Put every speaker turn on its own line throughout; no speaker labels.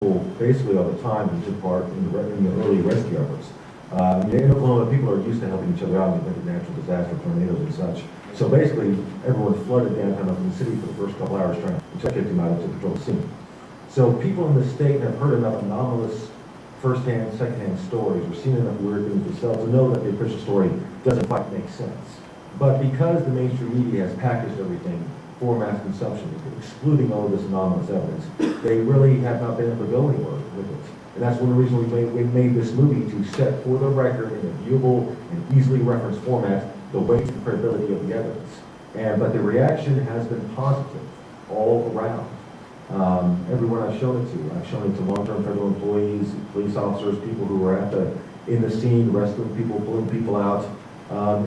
basically all the time who took part in the early rescue efforts. In Oklahoma, people are used to helping each other out in the event of natural disaster, tornadoes and such. So basically, everyone flooded downtown Oakland City for the first couple hours trying to kick him out to patrol the scene. So people in the state have heard enough anomalous first-hand, second-hand stories or seen enough weird things themselves to know that the official story doesn't quite make sense. But because the mainstream media has packaged everything for mass consumption, excluding all of this anomalous evidence, they really have not been able to go anywhere with it. And that's one of the reasons we made this movie, to set for the record in a viewable and easily referenced format the weight and credibility of the evidence. But the reaction has been positive all around. Everyone I've shown it to long-term federal employees, police officers, people who were in the scene, rescuing people, pulling people out.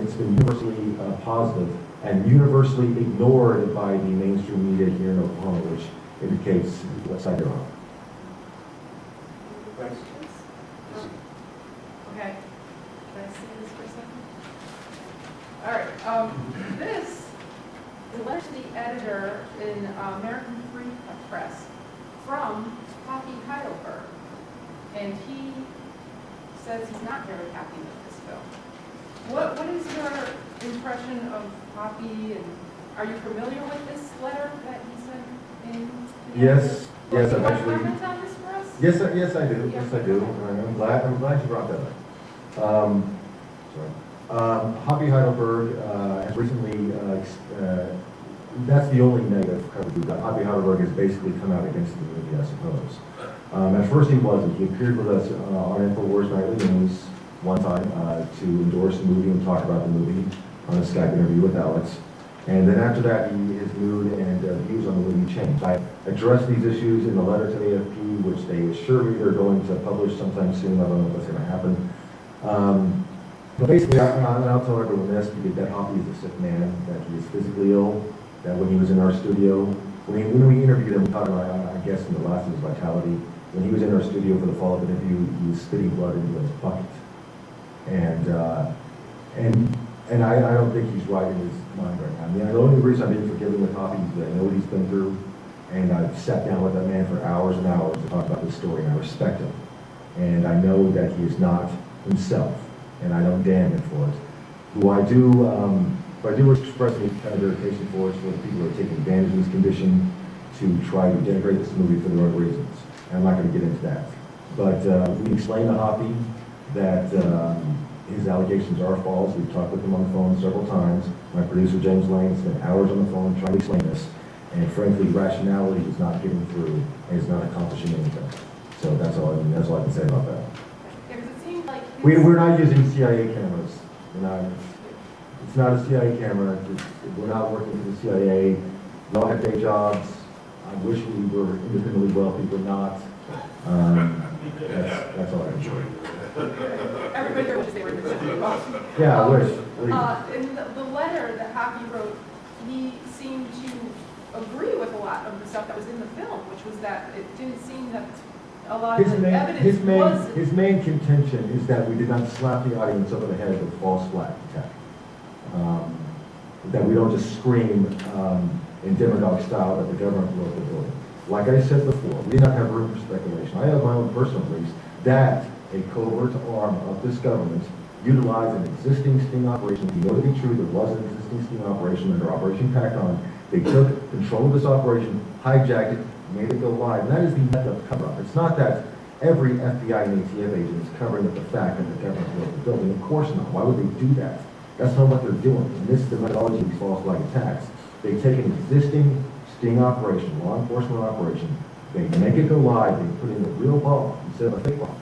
It's been universally positive and universally ignored by the mainstream media here in Oklahoma, which indicates what side they're on.
Thanks.
Okay. Can I see this for a second? All right. This is a letter to the editor in American Free Press from Poppy Heidelberg, and he says he's not very happy with this film. What is your impression of Poppy, and are you familiar with this letter that he sent in?
Yes, yes,
Do you want to
actually.
comment on this for us?
Yes, I do. Yes, I do. I'm glad you brought that up. Poppy Heidelberg has recently. That's the only negative coverage we've got. Hoppy Heidelberg has basically come out against the movie, I suppose. At first he wasn't. He appeared with us on InfoWars Nightly News one time to endorse the movie and talk about the movie on a Skype interview with Alex. And then after that, his mood and views on the movie changed. I addressed these issues in the letter to the AFP, which they assure me they're going to publish sometime soon. I don't know if that's going to happen. But basically, I'll tell everyone this, because that Hoppy is a sick man, that he is physically ill, that when he was in our studio, when we interviewed him, we talked about, I guess, in the last of his vitality, when he was in our studio for the follow-up interview, he was spitting blood into his bucket. And I don't think he's right in his mind right now. I mean, the only reason I'm being forgiving with Hoppy is that I know what he's been through, and I've sat down with that man for hours and hours to talk about this story, and I respect him. And I know that he is not himself, and I don't damn him for it. Who I do express any kind of irritation for it for the people who are taking advantage of this condition to try to denigrate this movie for their own reasons. And I'm not going to get into that. But we explained to Hoppy that his allegations are false. We've talked with him on the phone several times. My producer, James Lane, spent hours on the phone trying to explain this. And frankly, rationality is not getting through and is not accomplishing anything. So that's all I can say about that.
Yeah, because it seemed like
We're not using CIA cameras. It's not a CIA camera. We're not working for the CIA. We all have day jobs. I wish we were independently wealthy. We're not. That's all I enjoy.
everybody here wishes they were independently wealthy.
Yeah, I wish.
In the letter that Hoppy wrote, he seemed to agree with a lot of the stuff that was in the film, which was that it didn't seem that a lot of the evidence was...
His main contention is that we did not slap the audience over the head with false flag attack. That we don't just scream in demagogue style that the government wrote the building. Like I said before, we did not have room for speculation. I have my own personal beliefs that a covert arm of this government utilized an existing sting operation. If you know to be true, there was an existing sting operation under Operation Pac-On. They took control of this operation, hijacked it, made it go live. And that is the method of cover-up. It's not that every FBI and ATF agent is covering up the fact that the government wrote the building. Of course not. Why would they do that? That's not what they're doing. And this is the methodology of these false flag attacks. They take an existing sting operation, law enforcement operation, they make it go live, they put in a real bomb instead of a fake bomb.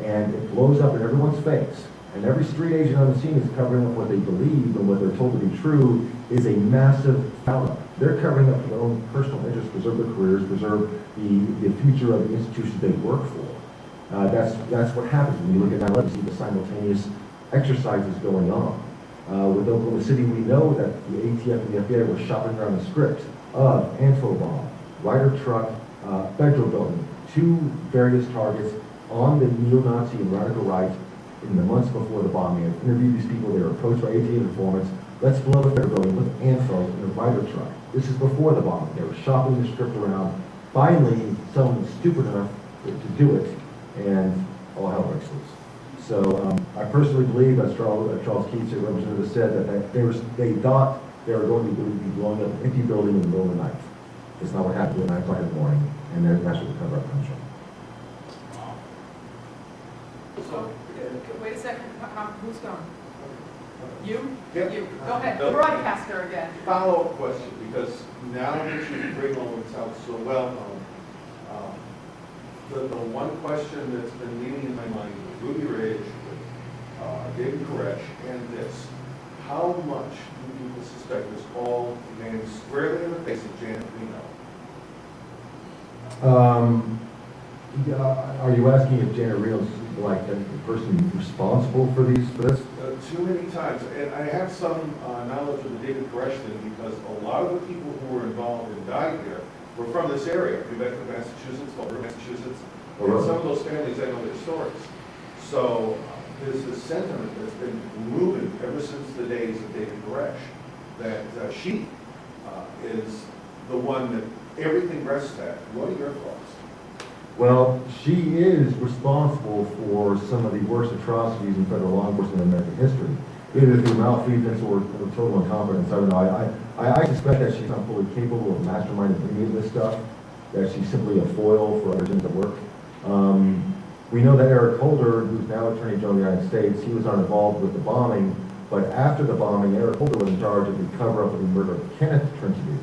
And it blows up in everyone's face. And every street agent on the scene is covering up what they believe and what they're told to be true is a massive foul-up. They're covering up their own personal interests, preserve their careers, preserve the future of the institutions they work for. That's what happens when you look at 9/11. You see the simultaneous exercises going on. With Oklahoma City, we know that the ATF and the FBI were shopping around the script of Anfo bomb, Ryder truck, federal building, two various targets on the neo-Nazi and radical right in the months before the bombing. I interviewed these people. They were approached by ATF informants. Let's blow the federal building with Anfo in a Ryder truck. This is before the bombing. They were shopping the script around. Finally, someone was stupid enough to do it, and all hell breaks loose. So I personally believe, as Charles Keats, the representative, said, that they thought they were going to be blowing up an empty building in the middle of the night. It's not what happened at 9 o'clock in the morning, and that's what the cover-up comes from.
So, wait a second, who's going? You?
Yeah.
You, go ahead,
No.
broadcaster again.
Follow-up question, because now that you bring Owens out so well known, the one question that's been leading in my mind with Ruby Ridge, David Koresh, and this, how much do people suspect this all lands squarely in the face of Janet Reno?
Are you asking if Janet Reno's like the person responsible for this?
Too many times, and I have some knowledge of the David Koresh thing, because a lot of the people who were involved and died here were from this area, New Bedford, Massachusetts, Fall Massachusetts, and some of those families, I know their stories. So there's this sentiment that's been moving ever since the days of David Koresh, that she is the one that everything rests at. What are your thoughts?
Well, she is responsible for some of the worst atrocities in federal law enforcement in American history, either through malfeasance or total incompetence. I don't know. I suspect that she's not fully capable of masterminding any of this stuff, that she's simply a foil for other things at work. We know that Eric Holder, who's now Attorney General of the United States, he was not involved with the bombing, but after the bombing, Eric Holder was in charge of the cover-up of the murder of Kenneth Trinity,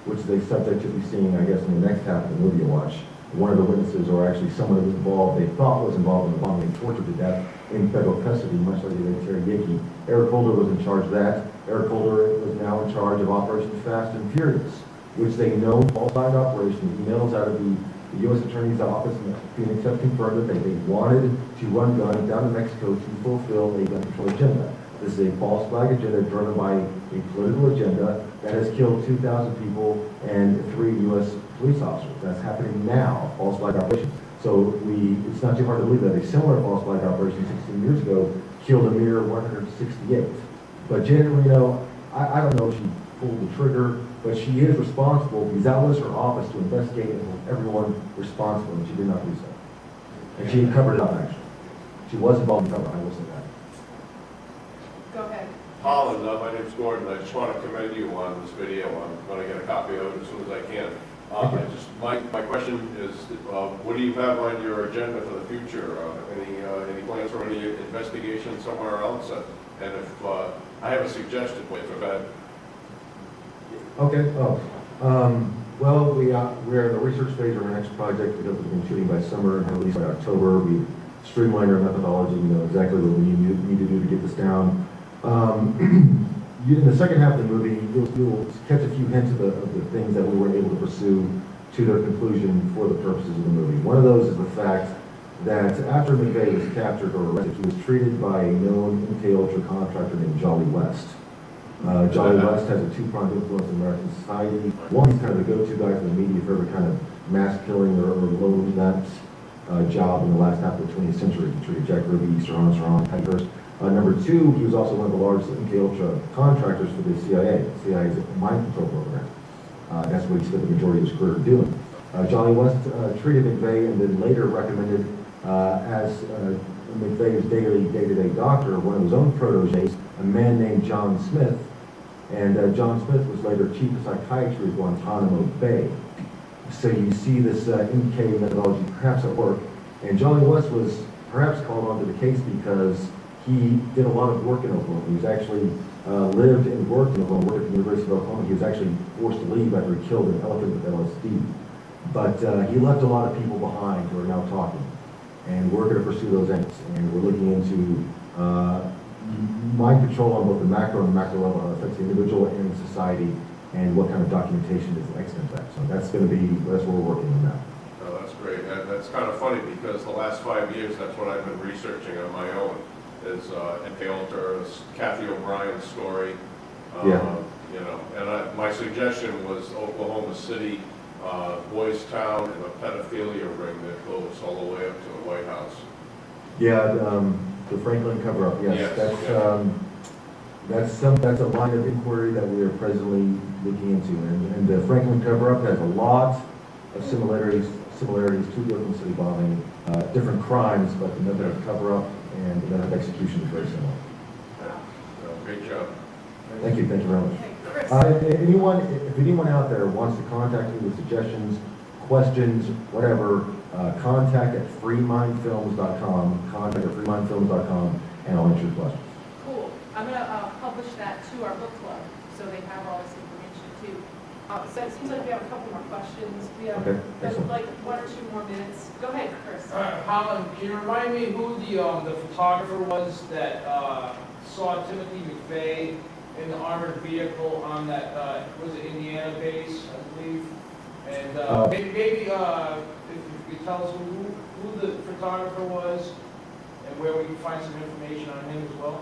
which is a subject you'll be seeing, I guess, in the next half of the movie you watch. One of the witnesses, or actually someone who was involved, they thought was involved in the bombing, tortured to death in federal custody, much like they did Terry Hickey. Eric Holder was in charge of that. Eric Holder was now in charge of Operation Fast and Furious, which they know falsified operation. Emails out of the U.S. Attorney's Office in Phoenix have confirmed that they wanted to run guns down to Mexico to fulfill a gun control agenda. This is a false flag agenda driven by a political agenda that has killed 2,000 people and 3 U.S. police officers. That's happening now, false flag operation. So it's not too hard to believe that a similar false flag operation 16 years ago killed a mere 168. But Janet Reno, I don't know if she pulled the trigger, but she is responsible because that was her office to investigate and hold everyone responsible, and she did not do so. And she covered it up, actually. She was involved in cover, I will say that.
Go ahead.
Holland, my name's Gordon. I just want to commend you on this video. I'm going to get a copy of it as soon as I can. My question is, what do you have on your agenda for the future? Any plans for any investigation somewhere else? And if I have a suggestion, wait for that.
Okay. Well, we're in the research phase of our next project because we've been shooting by summer and release by October. We streamlined our methodology. We know exactly what we need to do to get this down. In the second half of the movie, you'll catch a few hints of the things that we were able to pursue to their conclusion for the purposes of the movie. One of those is the fact that after McVeigh was captured or arrested, he was treated by a known MK Ultra contractor named Jolly West. Jolly West has a two-pronged influence in American society. One, he's kind of the go-to guy for the media for every kind of mass killing or low-event job in the last half of the 20th century. He treated Jack Ruby, Easter Armstrong, Patty Hearst. Number two, he was also one of the largest MK Ultra contractors for the CIA. The CIA's mind control program. That's what he spent the majority of his career doing. Jolly West treated McVeigh and then later recommended as McVeigh's day-to-day doctor, one of his own proteges, a man named John Smith. And John Smith was later chief of psychiatry at Guantanamo Bay. So you see this MK methodology perhaps at work. And Jolly West was perhaps called onto the case because he did a lot of work in Oklahoma. He was actually lived and worked in Oklahoma, worked at the University of Oklahoma. He was actually forced to leave after he killed an elephant with LSD. But he left a lot of people behind who are now talking. And we're going to pursue those ends. And we're looking into mind control on both the macro and macro level, how it affects the individual and society, and what kind of documentation is the extent of that. So that's what we're working on now.
Oh, that's great. That's kind of funny because the last 5 years, that's what I've been researching on my own. Is MK Ultra, Kathy O'Brien's story.
Yeah.
You know, and my suggestion was Oklahoma City, Boys Town, and a pedophilia ring that goes all the way up to the White House.
Yeah, the Franklin cover-up. Yes, that's a line of inquiry that we are presently looking into, and the Franklin cover-up has a lot of similarities similarities to the Oakland City bombing, different crimes, but the method of cover-up and the method of execution is very similar.
Great job.
Thank you very much.
Okay, Chris.
If anyone out there wants to contact me with suggestions, questions, whatever, contact at freemindfilms.com, and I'll answer your questions.
Cool. I'm going to publish that to our book club, so they have all this information too. So it seems like we have a couple more questions. We have
Okay, excellent.
like 1 or 2 more minutes. Go ahead, Chris.
Holland, can you remind me who the photographer was that saw Timothy McVeigh in the armored vehicle on that, was it Indiana base, I believe? And maybe if you could tell us who the photographer was and where we can find some information on him as well?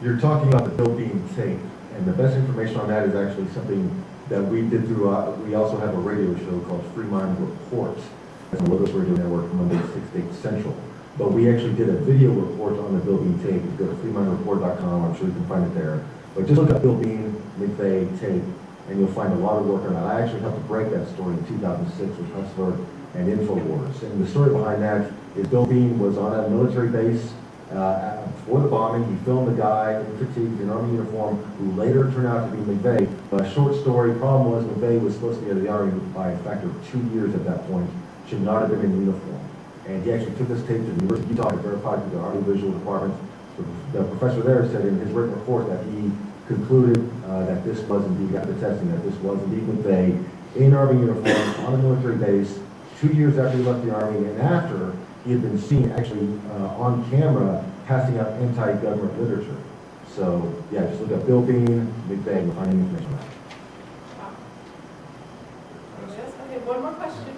You're talking about the Bill Bean tape, and the best information on that is actually something that we did through, we also have a radio show called Free Mind Reports. That's on the Logos Radio Network, Monday, 6 to 8 Central. But we actually did a video report on the Bill Bean tape. You go to freemindreport.com, I'm sure you can find it there. But just look up Bill Bean, McVeigh tape, and you'll find a lot of work on that. I actually helped to break that story in 2006 with Hustler and InfoWars. And the story behind that is Bill Bean was on a military base before the bombing. He filmed a guy in fatigues in Army uniform who later turned out to be McVeigh. Short story, problem was McVeigh was supposed to be out of the Army by a factor of 2 years at that point. Should not have been in uniform. And he actually took this tape to the University of Utah to verify through the Army Visual Department. The professor there said in his written report that he concluded that this was indeed, after testing, that this was indeed McVeigh in Army uniform on a military base 2 years after he left the Army and after he had been seen actually on camera passing out anti-government literature. So, yeah, just look up Bill Bean, McVeigh, you'll find any information on that.
Okay, one more question. Go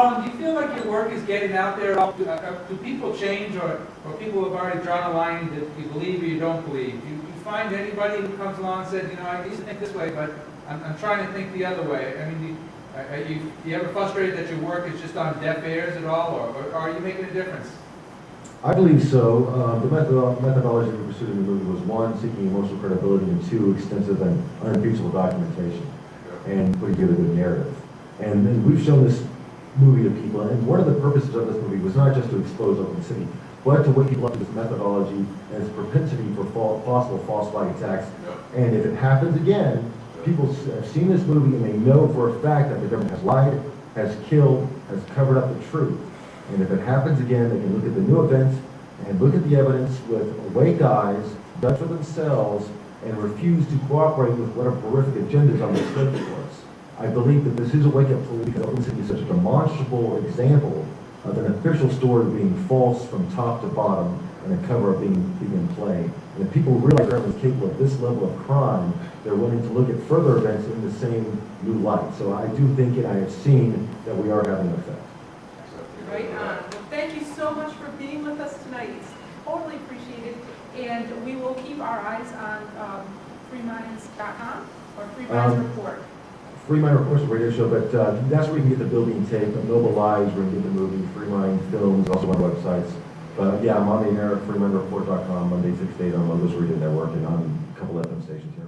ahead.
Do you feel like your work is getting out there? Do people change, or people have already drawn a line that you believe or you don't believe? Do you find anybody who comes along and says, you know, I used to think this way, but I'm trying to think the other way? I mean, are you ever frustrated that your work is just on deaf ears at all, or are you making a difference?
I believe so. The methodology we pursued in the movie was 1, seeking emotional credibility, and 2, extensive and unimpeachable documentation, and putting together a good narrative. And we've shown this movie to people, and one of the purposes of this movie was not just to expose Oakland City, but to wake people up to this methodology and its propensity for possible false flag attacks. And if it happens again, people have seen this movie and they know for a fact that the government has lied, has killed, has covered up the truth. And if it happens again, they can look at the new events and look at the evidence with awake eyes, judge for themselves, and refuse to cooperate with whatever horrific agendas on this stage for us. I believe that this is a wake-up call because Oakland City is such a demonstrable example of an official story being false from top to bottom and a cover-up being in play. And if people realize the government is capable of this level of crime, they're willing to look at further events in the same new light. So I do think, and I have seen, that we are having an effect.
Right on. Well, thank you so much for being with us tonight. It's totally appreciated. And we will keep our eyes on freeminds.com or Free Minds Report.
Free Mind Reports, a radio show, but that's where you can get the Bill Bean tape, Noble Lives, where you can get the movie, Free Mind Films, also on websites. But yeah, I'm on the air at freemindreport.com, Monday 6 to 8 on Logos Radio Network and on a couple FM stations here.